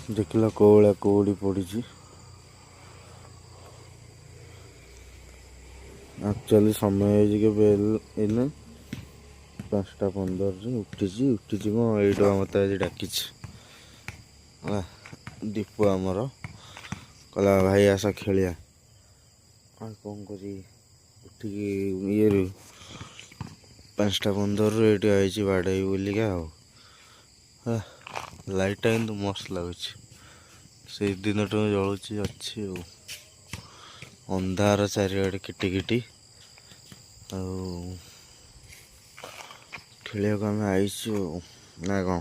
ଦେଖିଲ କୋଉ ଭଳିଆ କୁହୁଡ଼ି ପଡ଼ିଛି। ଆକ୍ଚୁଆଲି ସମୟ ହେଇଛି କେବେ ଏଇନା 5:15 ଉଠିଛି କ'ଣ ଏଇଟା ମୋତେ ଆଜି ଡାକିଛି ହେଲା। ଦୀପୁ ଆମର କହିଲା ଭାଇ ଆସ ଖେଳିବା। ଆଉ କ'ଣ କରିବି ଉଠିକି ଇଏରୁ 5:15 ଏଇଠି ଆଇଛି ବାଡ଼େଇ ବୁଲିକା ଆଉ। ଲାଇଟ୍ଟା କିନ୍ତୁ ମସ୍ତ ଲାଗୁଛି। ସେଇ ଦିନଠୁ ଜଳୁଛି ଅଛି ଆଉ। ଅନ୍ଧାର ଚାରିଆଡ଼େ କିଟି ଆଉ ଖେଳିବାକୁ ଆମେ ଆଇଛୁ ଆଉ ନା କ'ଣ।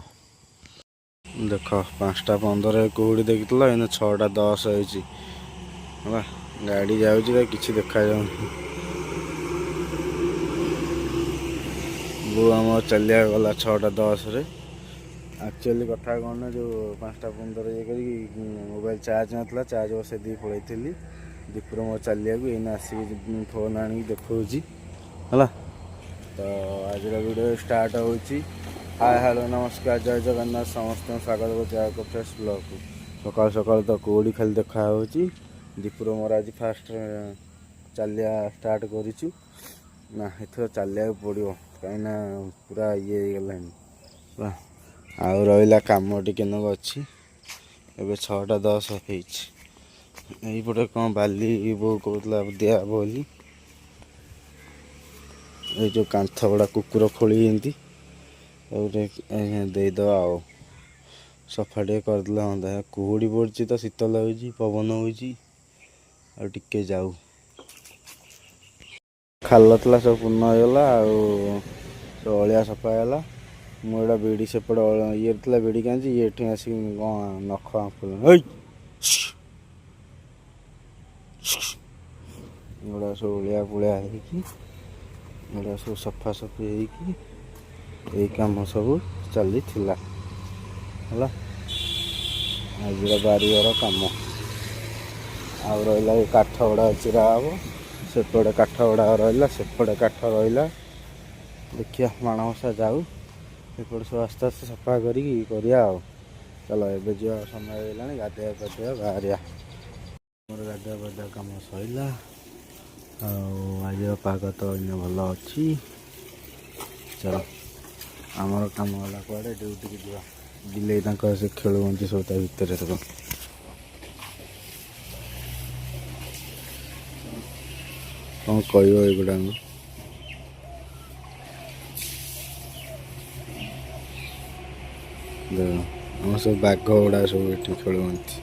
ଦେଖ 5:15 କୁହୁଡ଼ି ଦେଖିଥିଲ, ଏଇନା 6:10 ହେଇଛି ହେଲା। ଗାଡ଼ି ଯାଉଛି ତ କିଛି ଦେଖାଯାଉନି। ବୋଉ ଆମର ଚାଲିବାକୁ ଗଲା 6:10ରେ। ଆକ୍ଚୁଆଲି କଥା କ'ଣ ନା ଯେଉଁ 5:15 ଇଏ କରିକି ମୋବାଇଲ ଚାର୍ଜ ନଥିଲା, ଚାର୍ଜ ବସେଇ ଦେଇ ପଳେଇଥିଲି ଦୀପୁର ମୋର ଚାଲିବାକୁ। ଏଇନା ଆସିକି ଫୋନ୍ ଆଣିକି ଦେଖାଉଛି ହେଲା। ତ ଆଜିର ଭିଡ଼ିଓ ଷ୍ଟାର୍ଟ ହେଉଛି। ହାଏ ହ୍ୟାଲୋ ନମସ୍କାର ଜୟ ଜଗନ୍ନାଥ ସମସ୍ତଙ୍କୁ ସ୍ୱାଗତ କରୁଛି ଆଉ ଏକ ଫ୍ରେଶ୍ ବ୍ଲଗ୍କୁ। ସକାଳୁ ସକାଳୁ ତ କୁହୁଡ଼ି ଖାଲି ଦେଖାହେଉଛି। ଦୀପୁର ମୋର ଆଜି ଫାଷ୍ଟ ଚାଲିବା ଷ୍ଟାର୍ଟ କରିଛୁ ନା। ଏଥର ଚାଲିବାକୁ ପଡ଼ିବ କାହିଁକିନା ପୁରା ଇଏ ହେଇଗଲାଣି ହେଲା। ଆଉ ରହିଲା କାମ ଟିକେ ନାକୁ ଅଛି। ଏବେ 6:10 ହେଇଛି। ଏଇପଟେ କ'ଣ ବାଲି ବୋଉ କହୁଥିଲା ଦିଆହବ ବୋଲି। ଏଇ ଯେଉଁ କାନ୍ଥ ଗୁଡ଼ା କୁକୁର ଖୋଳିଛନ୍ତି ଗୋଟେ ଦେଇଦେବା ଆଉ। ସଫା ଟିକେ କରିଦେଲେ ହନ୍ତା। କୁହୁଡ଼ି ପଡ଼ିଛି ତ ଶୀତ ଲାଗୁଛି, ପବନ ହେଉଛି। ଆଉ ଟିକେ ଯାଉ। ଖାଲ ଥିଲା ସବୁ ପୂର୍ଣ୍ଣ ହେଇଗଲା ଆଉ ସବୁ ଅଳିଆ ସଫା ହେଇଗଲା। ମୁଁ ଏଇଟା ବିଡ଼ି ସେପଟେ ଇଏରେ ଥିଲା ବିଡ଼ିକି ଆଣିଛି। ଇଏ ଏଠି ଆସିକି କ'ଣ ନଖ ଏଇ ଏଗୁଡ଼ା ସବୁ ଅଳିଆ ପୁଳିଆ ହେଇକି ଏଗୁଡ଼ା ସବୁ ସଫାସଫି ହେଇକି ଏଇ କାମ ସବୁ ଚାଲିଥିଲା ହେଲା। ଆଜିର ବାରିଘର କାମ। ଆଉ ରହିଲା ଏ କାଠ ଗୁଡ଼ା ଚିରା ହବ। ସେପଟେ କାଠ ଗୁଡ଼ା ରହିଲା, ସେପଟେ କାଠ ରହିଲା। ଦେଖିବା ମାଣବସା ଯାଉ, ଏପଟେ ସବୁ ଆସ୍ତେ ଆସ୍ତେ ସଫା କରିକି କରିବା ଆଉ। ଚାଲ ଏବେ ଯିବା, ସମୟ ହେଇଗଲାଣି। ଗାଧୋଇବା ପାଧୋଇବା ବାହାରିବା। ମୋର ଗାଧୁଆ ପାଧୁଆ କାମ ସରିଲା। ଆଉ ଆଜିର ପାଗ ତ ଏଇନା ଭଲ ଅଛି। ଚାଲ ଆମର କାମ ହେଲା କୁଆଡ଼େ ଡ୍ୟୁଟିକି ଯିବା। ବିଲେଇ ତାଙ୍କର ସେ ଖେଳୁଛନ୍ତି ସବୁ ତା ଭିତରେ। ସବୁ କ'ଣ କହିବ ଏଗୁଡ଼ାକ। ଆମର ସବୁ ବାଘ ଗୁଡ଼ା ସବୁ ଏଠି ଖେଳୁଛନ୍ତି।